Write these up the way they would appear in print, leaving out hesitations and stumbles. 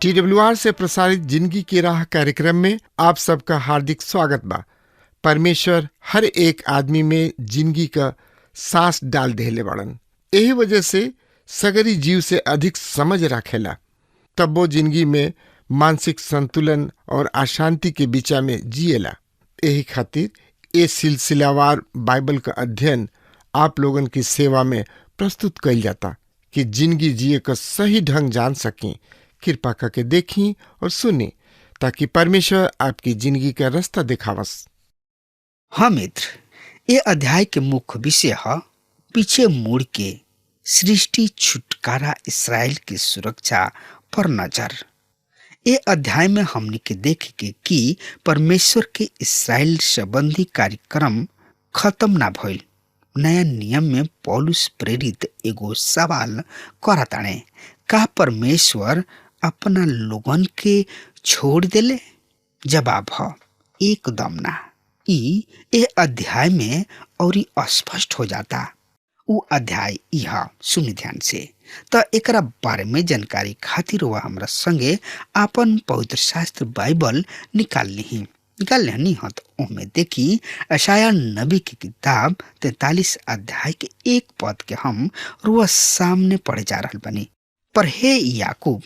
TWR से प्रसारित जिंदगी की राह कार्यक्रम में आप सबका हार्दिक स्वागत बा। परमेश्वर हर एक आदमी में जिंदगी का सांस डाल देले बाड़न। यही वजह से सगरी जीव से अधिक समझ रखेला, तब वो जिंदगी में मानसिक संतुलन और अशांति के बीचा में जिएला। यही खातिर ये सिलसिलावार बाइबल का अध्ययन आप लोगन की सेवा में प्रस्तुत कइल जाता कि जिंदगी जिए का सही ढंग जान सकें। कृपा करके देखी और सुनी ताकि परमेश्वर आपकी जिंदगी का रास्ता दिखावस। हाँ मित्र, ये अध्याय के मुख्य विषय है पीछे मुड़ के सृष्टि छुटकारा इसराइल की सुरक्षा पर नजर। ये अध्याय में हमने के देखे कि परमेश्वर के इसराइल संबंधी कार्यक्रम खत्म ना भइल। नया नियम में पौलुस प्रेरित एगो सवाल करताने, का परमेश्वर अपना लोगन के छोड़ देले? जवाब है एकदम ना। ए अध्याय में और स्पष्ट हो जाता। उ अध्याय यह सुनि ध्यान से। तो एकरा बारे में जानकारी खातिर वह हमरा संगे आपन पवित्र शास्त्र बाइबल निकाल लेनी हो। तो ओमे देखी यशायाह नबी की किताब 43 अध्याय के 1 पद के हम रोज सामने पढ़े जा रहल बनी। पर हे याकूब,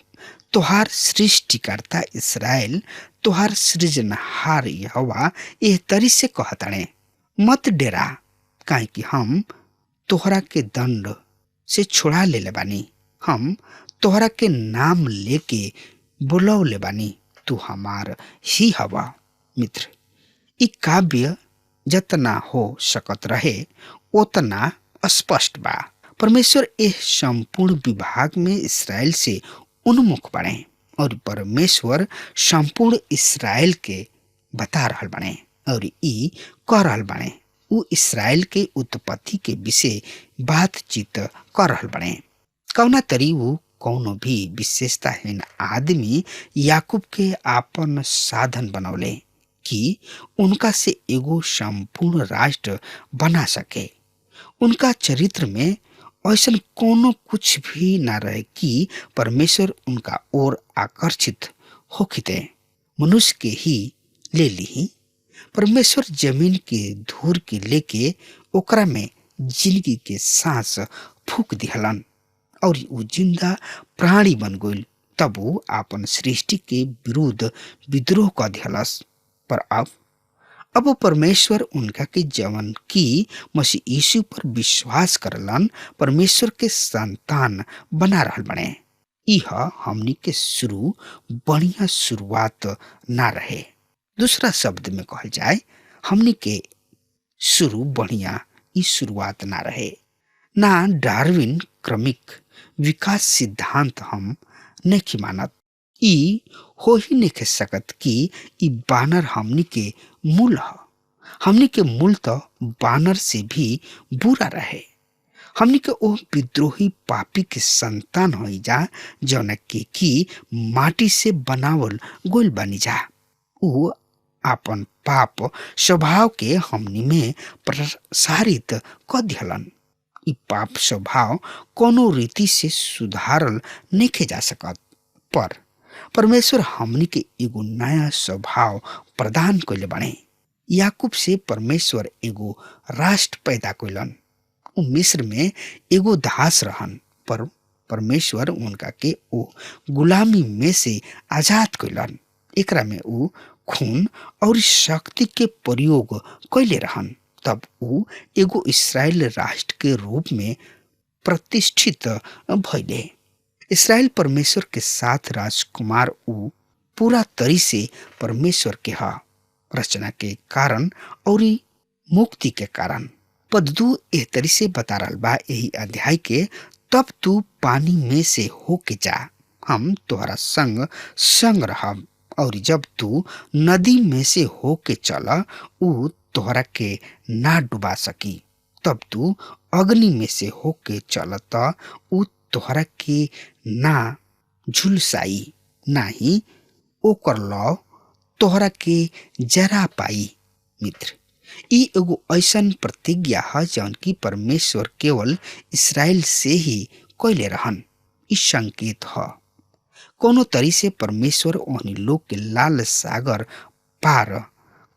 तोहार सृष्टिकर्ता इसराइल, तोहार सृजनहार यहोवा एह तरी से कहताणे, मत डेरा, काहे कि हम तोहरा के दंड से छुड़ा ले बानी। हम तोहरा के नाम लेके बुलौले बानी, तू हमार ही हवा। मित्र, इ काव्य जतना हो सकत रहे उतना स्पष्ट बा। परमेश्वर एह संपूर्ण विभाग में इसराइल से उन्मुख बने और परमेश्वर संपूर्ण इसराइल के बता रहल बने और ई कह रहल बने। उ इसराइल के उत्पत्ति के विषय बातचीत कर रहल बने। कौना तरी उ कौनो भी विशेषताहीन आदमी याकूब के आपन साधन बनौले कि उनका से एगो संपूर्ण राष्ट्र बना सके। उनका चरित्र में ऐसा कोनो कुछ भी ना रहे कि परमेश्वर उनका ओर आकर्षित होखिते। मनुष्य के ही ले ली। परमेश्वर जमीन के धूर के लेके ओकरा में जिंदगी के सांस फूक दिहलन और वो जिंदा प्राणी बन गइल। तब वो आपन सृष्टि के विरुद्ध विद्रोह कर दिहलस। पर अब वो परमेश्वर उनका के जवन की मसीह यीशु पर विश्वास करलन परमेश्वर के संतान बना रहल बने। यह हमनी के शुरू बढ़िया शुरुआत ना रहे। दूसरा शब्द में कहल जाए, हमनी के शुरू बढ़िया ई शुरुआत ना रहे। ना डार्विन क्रमिक विकास सिद्धांत हम नहीं मानत। ई हो ही नहीं सकत कि ई बानर हमनी के मूल है। हमनी के मूल तो बानर से भी बुरा रहे। हमनी के ओ विद्रोही पापी के संतान हो जा जौन के की माटी से बनावल गोल बनी जा। उ आपन पाप स्वभाव के हमनी में प्रसारित कर दिहलन। ई पाप स्वभाव कोनो रीति से सुधारल नहीं जा सकत। पर परमेश्वर हमनी के एगो नया स्वभाव प्रदान कइले बाणे। याकूब से परमेश्वर एगो राष्ट्र पैदा कइलन। उ मिस्र में एगो दास रहन, पर परमेश्वर उनका के ओ गुलामी में से आजाद कइलन। एकरा में उ खून और शक्ति के प्रयोग कइले रहन। तब उ एगो इस्राएल राष्ट्र के रूप में प्रतिष्ठित भइले। इसराइल परमेश्वर के साथ राजकुमार उ पूरा तरी से परमेश्वर के हा, रचना के कारण और मुक्ति के कारण। पद 2 एह तरी से बता रहल बा यही अध्याय के, तब तू पानी में से होके जा, हम तोहरा संग संग रहब, और जब तू नदी में से होके चला उ तोहरा के ना डुबा सकी। तब तू अग्नि में से होके चलता उ तोहरा के ना झुलसाई, ना ही ओकर लौ तोहरा के जरा पाई। मित्र, ई एगो ऐसन प्रतिज्ञा है जौन की परमेश्वर केवल इसराइल से ही कइले रहन। ई संकेत है कोनो तरी से परमेश्वर ओहनी लोग के लाल सागर पार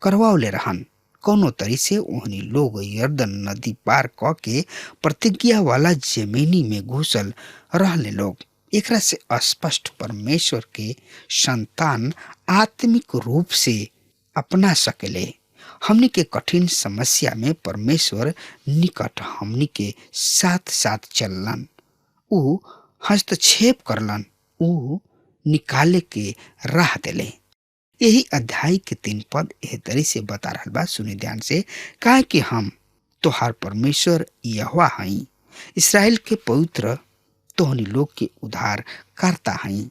करवावले रहन। कोनो तरी से ओहनी लोग यर्दन नदी पार क के प्रतिज्ञा वाला जमीनी में घुसल रहले लोग। एकरा से स्पष्ट परमेश्वर के संतान आत्मिक रूप से अपना सकेले। हमनी के कठिन समस्या में परमेश्वर निकट हमनी के साथ साथ चललन। ऊ हस्तक्षेप करलन। ऊ निकाले के राह देले। यही अध्याय के 3 पद एह तरी से बता रहल बा, सुने ध्यान से। काहे कि हम तोहार परमेश्वर यहोवा हई, इस्राएल के पवित्र तोहनी लोग के उद्धार करता हई।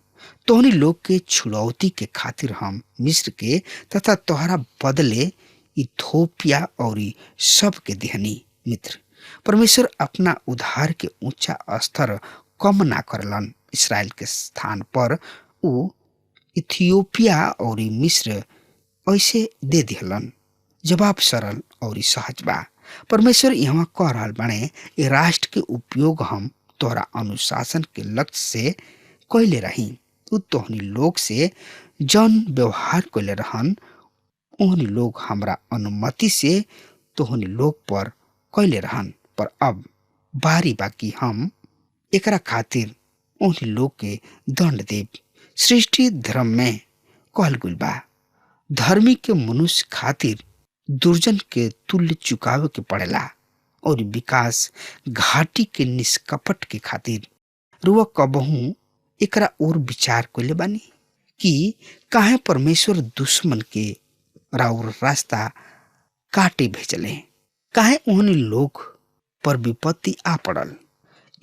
तोहनी लोग के छुड़ौती के खातिर हम मिस्र के तथा तोहरा बदले इथोपिया और सब के देहनी। मित्र, परमेश्वर अपना उद्धार के ऊंचा स्तर कम ना करलन। इस्राएल के स्थान पर ऊ इथियोपिया और मिस्र ऐसे दे दिहलन। जवाब सरल और सहज बा। परमेश्वर यहाँ कह रहल बाणे, ये राष्ट्र के उपयोग हम तोहरा अनुशासन के लक्ष्य से कैले रही। उ तोहनी लोग से जौन व्यवहार कैले रहन, ओहनी लोग हमरा अनुमति से तोहनी लोग पर कैले रहन। पर अब बारी बाकी हम एकरा खातिर ओहनी लोग के दंड देव। सृष्टि धर्म में कहल गुल बा, धर्मी के मनुष्य खातिर दुर्जन के तुल्य चुकावे के पड़ेला और विकास घाटी के निष्कपट के खातिर। रुआ कबहू एकरा और विचार कइले बानी कि काहे परमेश्वर दुश्मन के राउर रास्ता काटे भेजले? काहे ओहनी लोग पर विपत्ति आ पड़ल?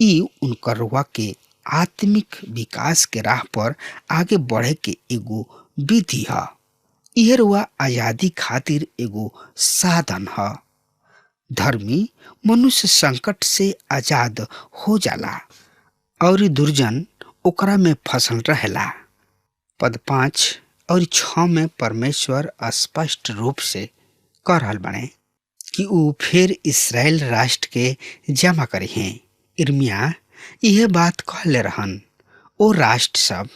ई उनकर रुआ के आत्मिक विकास के राह पर आगे बढ़े के एगो विधि है। यह रुआ आजादी खातिर एगो साधन है। धर्मी मनुष्य संकट से आजाद हो जाला और दुर्जन ओकरा में फसल रहेला। पद 5 और 6 में परमेश्वर स्पष्ट रूप से कह रहल बाणे कि ऊ फिर इस्राएल राष्ट्र के जमा करे हैं। इर्मिया यह बात कहले रहन, ओ राष्ट्र सब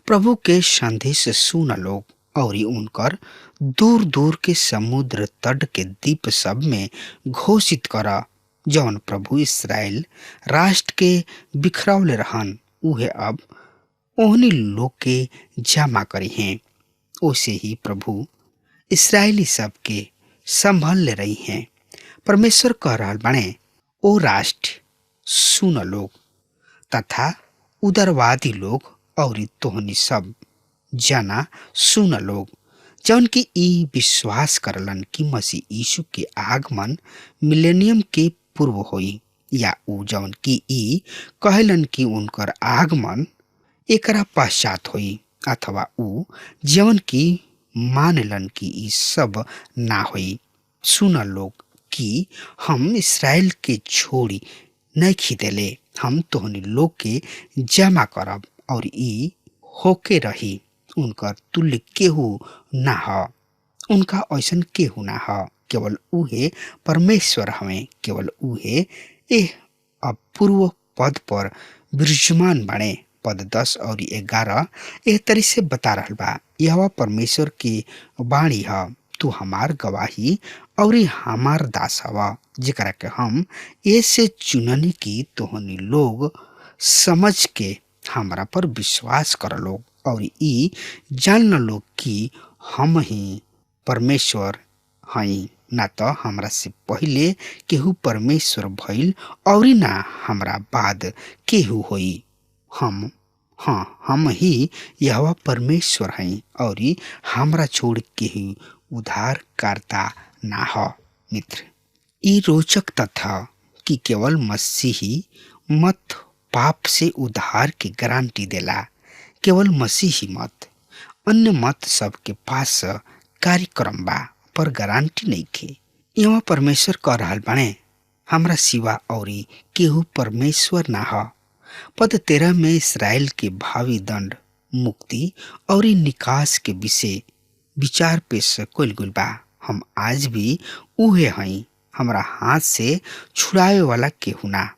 प्रभु के संदेश सुन लोग और उनकर दूर दूर के समुद्र तट के द्वीप सब में घोषित करा, जौन प्रभु इस्राएल राष्ट्र के बिखरौले रहन उहे अब ओहनी लोग के जमा करी हैं। ओसे ही प्रभु इस्राएली सब के संभल ले रही हैं। परमेश्वर कह रहल बाणे, ओ राष्ट्र सुन लोग तथा उदारवादी लोग और तोहनी सब जना सुन लोग, जौन की ई विश्वास करलन कि मसीह यीशु के आगमन मिलेनियम के पूर्व होई, या ऊ जौन की ई कहलन कि उनकर आगमन एकरा पश्चात होई, अथवा ऊ जौन की मानलन कि ई सब ना होई। सुन लोग कि हम इस्राएल के छोड़ी नहीं खिदेले, हम तोहनी लोग के जमा करब और ई होके रही। उनकर तुल्य केहू ना ह, उनका ऐसन केहू ना ह। केवल उहे परमेश्वर हमें, केवल उहे एह अपूर्व पद पर विराजमान बाणे। पद 10 और 11 एह तरी से बता रहल बा, यहोवा परमेश्वर की वाणी ह, तू हमार गवाही और हमार दास हवा, जेकरा के हम ऐसे चुननी की तोहनी लोग समझ के हमरा पर विश्वास कर लोग और ई जान लोग कि हम ही परमेश्वर हई, ना तो हमरा से पहले केहू परमेश्वर भइल और ना हमरा बाद केहू होई। हम ही यहोवा परमेश्वर हई और हमरा छोड़ केहू उद्धार करता ना हो। मित्र, ई रोचक तथ्य कि केवल मसीही मत पाप से उद्धार की गारंटी देला। केवल मसीही मत, अन्य मत सब के पास कार्यक्रम बा पर गारंटी नहीं खे। यहाँ परमेश्वर कह रहल बाणे, हमरा सिवा औरी केहू परमेश्वर ना हो। पद 13 में इस्राएल के भावी दंड, मुक्ति और निकास के विषय विचार पेश कइल गइल बा। हम आज भी उहे हई, हमरा हाथ से छुड़ावे वाला केहू ना,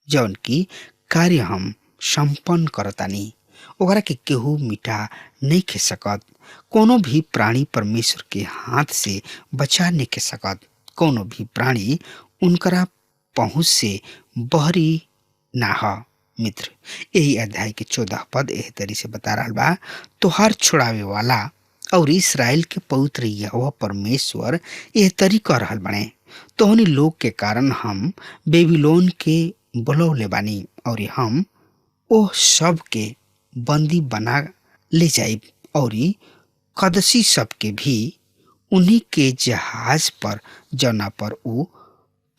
जौन की कार्य हम संपन्न करतानी। ओकरा के केहू मिटा नहीं खे सकत। कोनो भी प्राणी परमेश्वर के हाथ से बचा नहीं के सकत। कोनो भी प्राणी उनकरा पहुँच से बहरी ना ह। मित्र, यही अध्याय के 14 पद एह तरी से बता रहा बा, तोहार छुड़ावे वाला और इसराइल के पवित्र यहोवा परमेश्वर एह तरी कह रहल बने, तोहनी लोग के कारण हम बेबीलोन के बुलौले बानी और हम ओह सब के बंदी बना ले जाइब और कदसी सब के भी उन्हीं के जहाज पर जौना पर ऊ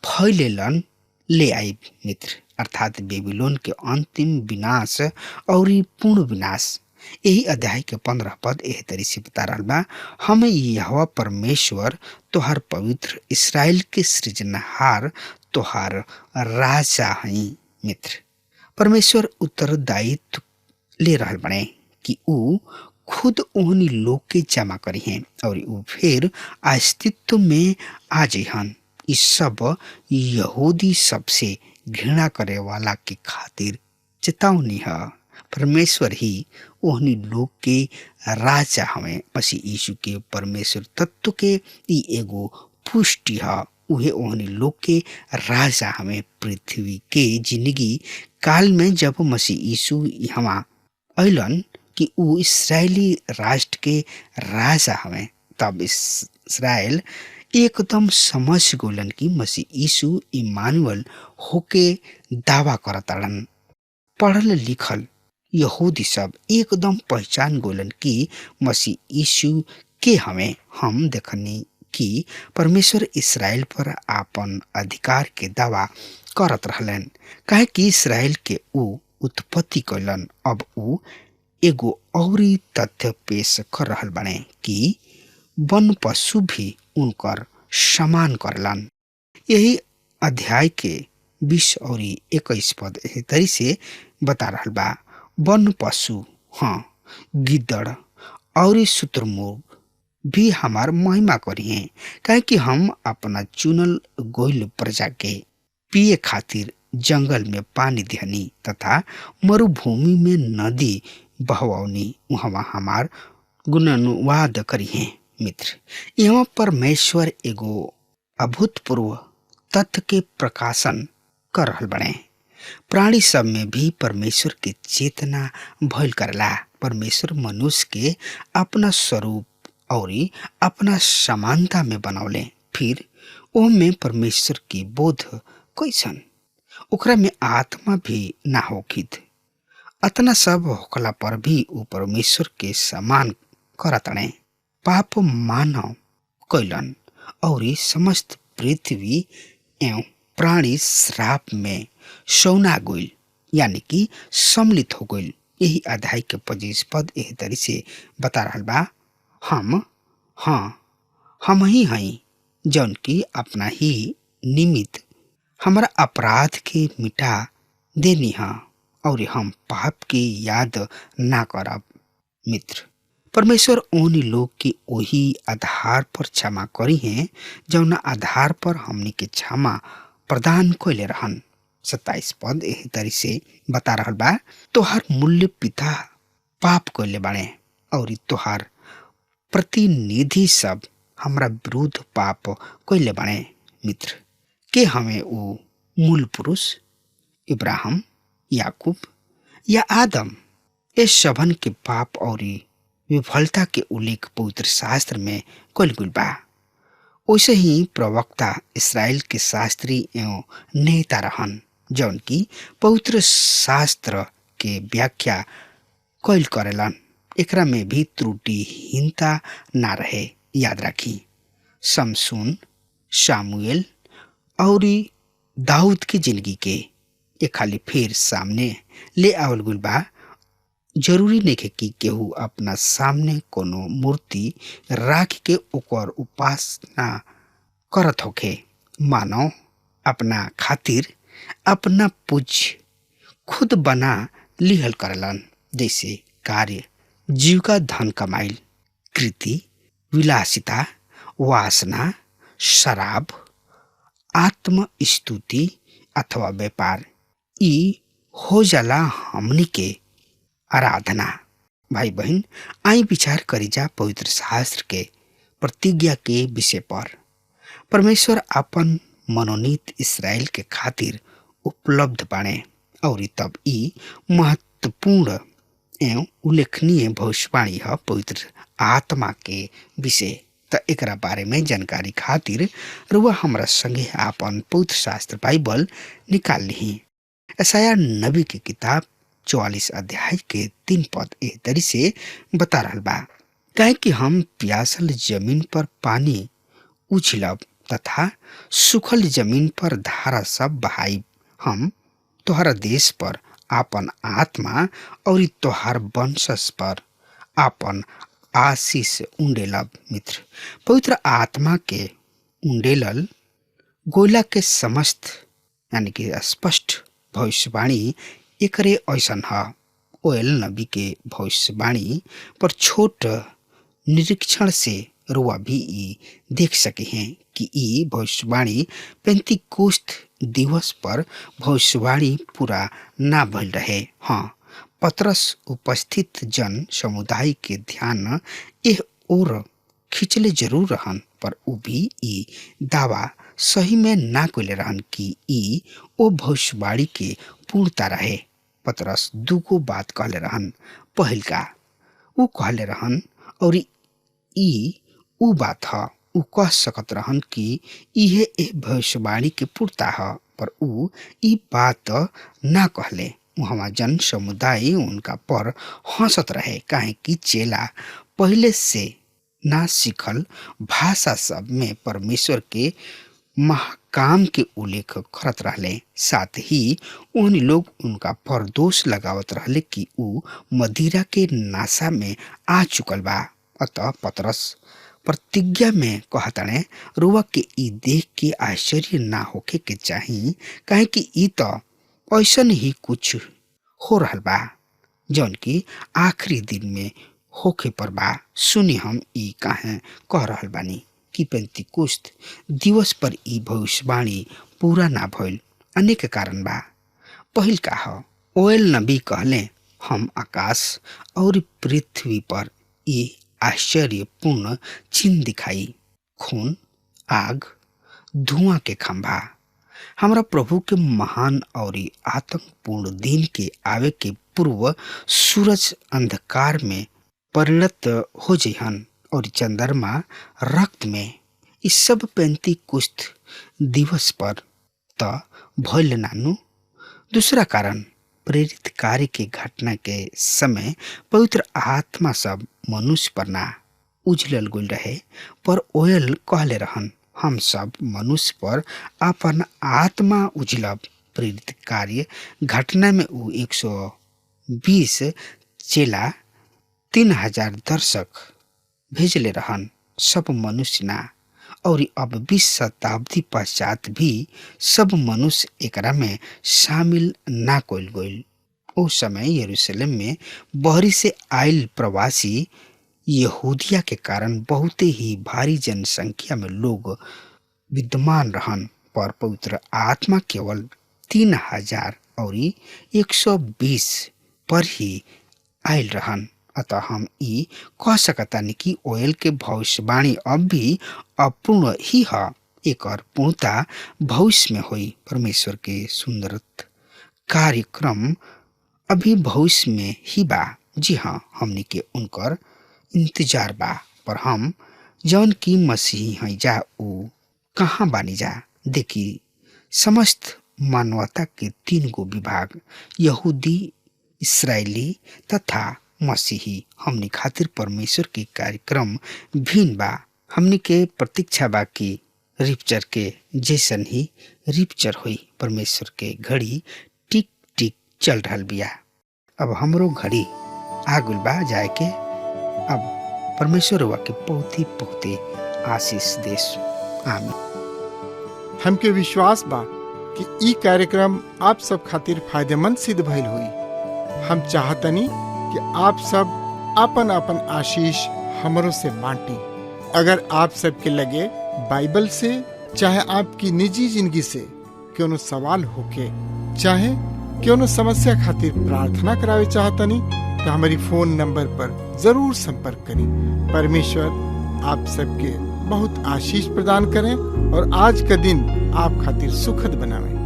फैलेलन ले आइब। मित्र, अर्थात बेबीलोन के अंतिम विनाश और पूर्ण विनाश। यही अध्याय के 15 पद एह तरी से बता रहा बा, हमें यहोवा परमेश्वर तोहार पवित्र इसराइल के सृजनहार तोहार राजा हई। मित्र, परमेश्वर उत्तरदायित्व ले रहल बने कि ऊ खुद ओहनी लोग के जमा करी हैं और ऊ फिर अस्तित्व में आ जइहन। इस सब यहूदी सबसे घृणा करे वाला के खातिर चेतावनी है। परमेश्वर ही ओहनी लोग के राजा हमें। मसीह यीशु के परमेश्वर तत्व के ई एगो पुष्टि है। उहे ओहनी लोग के राजा हमें। पृथ्वी के जिंदगी काल में जब मसीह यीशु यहाँ अलन कि ऊ इसराइली राष्ट्र के राजा हमें, तब इसराइल एकदम समझ गोलन कि मसीह यीशु इमानुएल होके दावा करताड़न। पढ़ल लिखल यहूदी सब एकदम पहचान गोलन कि मसीह यीशु के हमें। हम देखनी कि परमेश्वर इसराइल पर आपन अधिकार के दावा करत रहलन, काहे कि इसराइल के ऊ उत्पत्ति कैलन। अब ऊ एगो औरी तथ्य पेश कर रहल बने कि वन पशु भी उनकर समान करलन। यही अध्याय के 20 और 21 पद एह तरी से बता रहल बा, वन पशु, हाँ, गिद्दड़ और शुतुरमुर्ग भी हमार महिमा करी हैं, काहे कि हम अपना चुनल गोइल प्रजा के पिए खातिर जंगल में पानी दिहनी तथा मरुभूमि में नदी बहवनी, वहाँ हमार गुणनुवाद करी हैं। मित्र, यहाँ परमेश्वर एगो अभूतपूर्व तथ्य के प्रकाशन कर रहल बने। प्राणी सब में भी परमेश्वर के चेतना भइल करला। परमेश्वर मनुष्य के अपना स्वरूप और अपना समानता में बनौले। फिर ओ में परमेश्वर की बोध कैसन, ओकरा में आत्मा भी ना होखित। अतना सब होखला पर भी ऊ परमेश्वर के समान करतने। पाप मानव कैलन और समस्त पृथ्वी एवं प्राणी श्राप में सौना गइल, यानी कि सम्मिलित हो गइल। यही अध्याय के 25 पद एह तरी से बता रहल बा, हम ही हई जौन की अपना ही निमित्त हमारा अपराध के मिटा देनी है और हम पाप की याद ना करब। मित्र, परमेश्वर उन लोग की वही आधार पर क्षमा करी हैं जौना आधार पर हमनी के क्षमा प्रदान कैले रहन। 27 पद एह तरी से बता रहल बा, तोहार मूल्य पिता पाप कैले बाणे और तोहार प्रतिनिधि सब हमरा विरुद्ध पाप कैले बाणे। मित्र, के हमें वो मूल पुरुष इब्राहिम, याकूब या आदम, इस सबन के पाप और विफलता के उल्लेख पवित्र शास्त्र में कल गुल बा। वैसे ही प्रवक्ता इसराइल के शास्त्री एवं नेता रहन जौन की पवित्र शास्त्र के व्याख्या कैल करेलन। एकरा में भी त्रुटिहीनता ना रहे। याद रखी, समसून, सामुएल और दाऊद की जिंदगी के एक खाली फिर सामने ले आवल गुल बा। जरूरी नहीं है कि केहू अपना सामने कोनो मूर्ति राख के ओकर उपासना करत होखे। मानव अपना खातिर अपना पूज्य खुद बना लिहल करलन, जैसे कार्य, जीविका, धन कमाइल, कृति, विलासिता, वासना, शराब, आत्म स्तुति अथवा व्यापार। ई हो जाला हमनी के आराधना। भाई बहन, आई विचार करी जा पवित्र शास्त्र के प्रतिज्ञा के विषय पर। परमेश्वर अपन मनोनीत इसराइल के खातिर उपलब्ध बाणे और तब ई महत्वपूर्ण एवं उल्लेखनीय भविष्यवाणी है पवित्र आत्मा के विषय। त एकरा बारे में जानकारी खातिर रुआ हमरा संगे आपन पवित्र शास्त्र बाइबल निकाल ली। यशायाह नबी की किताब 44 अध्याय के 3 पद ए तरी से बता रहल बा, काहे कि हम प्यासल जमीन पर पानी उछलब तथा सुखल जमीन पर धारा सब बहाई। हम तोहरा देश पर आपन आत्मा और तोहार वंशज पर आपन आशीष उंडेलब। मित्र, पवित्र आत्मा के उंडेलल गोला के समस्त यानी कि स्पष्ट भविष्यवाणी एकरे ऐसन है। ओएल नबी के भविष्यवाणी पर छोट निरीक्षण से रुआ भी ई देख सके हैं कि ई भविष्यवाणी पेंतीकोस्त दिवस पर भविष्यवाणी पूरा ना भइल रहे। हाँ, पतरस उपस्थित जन समुदाय के ध्यान एह ओर खिंचले जरूर रहन, पर उ भी ई दावा सही में ना कइले रहन कि ई ओ भविष्यवाणी के पूर्णता रहे। पतरस दूगो बात कहले रहन। पहिल का उ कहले रहन और ई उ बात ह उ कह सकत रहन कि इहे ए भविष्यवाणी के पूर्णता ह, पर उ ई बात ना कहले। वहाँ जन समुदाय उनका पर हंसत रहे, काहे कि चेला पहले से ना सीखल भाषा सब में परमेश्वर के महाकाम के उल्लेख करत रहले। साथ ही उन लोग उनका पर दोष लगावत रहले कि उ मदिरा के नाशा में आ चुकल बा। अतः पतरस प्रतिज्ञा में कहताने, रुआ के ई देख के आश्चर्य ना होके के चाही, काहे कि ई तो ऐसन ही कुछ हो रहल बा जौन की आखिरी दिन में होखे पर बा। सुनी हम ई काहे कह रहल बानी कि पेंतीकोस्त दिवस पर ई भविष्यवाणी पूरा ना भइल। अनेक कारण बा। पहिल का ह, ओएल नबी कहले, हम आकाश और पृथ्वी पर ई आश्चर्यपूर्ण चिन्ह दिखाई, खून, आग, धुआं के खंभा। हमरा प्रभु के महान और आतंकपूर्ण दिन के आवे के पूर्व सूरज अंधकार में परिणत हो जइहन और चंद्रमा रक्त में। इस सब पेंतीकोस्त दिवस पर त भइल नानु। दूसरा कारण, प्रेरित कार्य के घटना के समय पवित्र आत्मा सब मनुष्य पर ना उजलल गुल रहे, पर ओयल कहले रहन, हम सब मनुष्य पर अपन आत्मा उजलब। प्रेरित कार्य घटना में उ 120 चेला 3000 दर्शक भेजले रहन, सब मनुष्य ना। और अब 20 शताब्दी पश्चात भी सब मनुष्य एकरा में शामिल ना कइल गइल। ओ समय यरूशलेम में बहरी से आयल प्रवासी यहूदिया के कारण बहुत ही भारी जनसंख्या में लोग विद्यमान रहन, पर पवित्र आत्मा केवल 3000 और 120 पर ही आयल रहन। अतः हम ई कह सकतानी कि ओएल के भविष्यवाणी अब भी अपूर्ण ही है। एक और पूर्णता भविष्य में हुई। परमेश्वर के सुंदर कार्यक्रम अभी भविष्य में ही बा। जी हाँ, हमनी के उनकर इंतजार बा, पर हम जौन की मसीही हैं जा उ कहाँ बानी जा। देखी, समस्त मानवता के 3 गो विभाग, यहूदी, इसराइली तथा मसीही, हमनी खातिर परमेश्वर के कार्यक्रम भिन्न बा। हमनी के प्रतीक्षा बा कि रिपचर के जैसन ही रिपचर हुई। परमेश्वर के घड़ी टिक टिक चल रहल बिया। अब हमरो घड़ी आगुल बा जाए के। अब परमेश्वर वा के बहुत ही आशीष देश। आमीन। हमके विश्वास बा कि ई कार्यक्रम आप सब खातिर फायदेमंद सिद्ध भइल हुई। हम चाहतनी कि आप सब अपन अपन आशीष हमरों से बांटी। अगर आप सबके लगे बाइबल से चाहे आपकी निजी जिंदगी से कोनो सवाल होके, चाहे कोनो समस्या खातिर प्रार्थना करावे चाहतनी, तो तो हमारी फोन नंबर पर जरूर संपर्क करें। परमेश्वर आप सबके बहुत आशीष प्रदान करें और आज का दिन आप खातिर सुखद बनावें।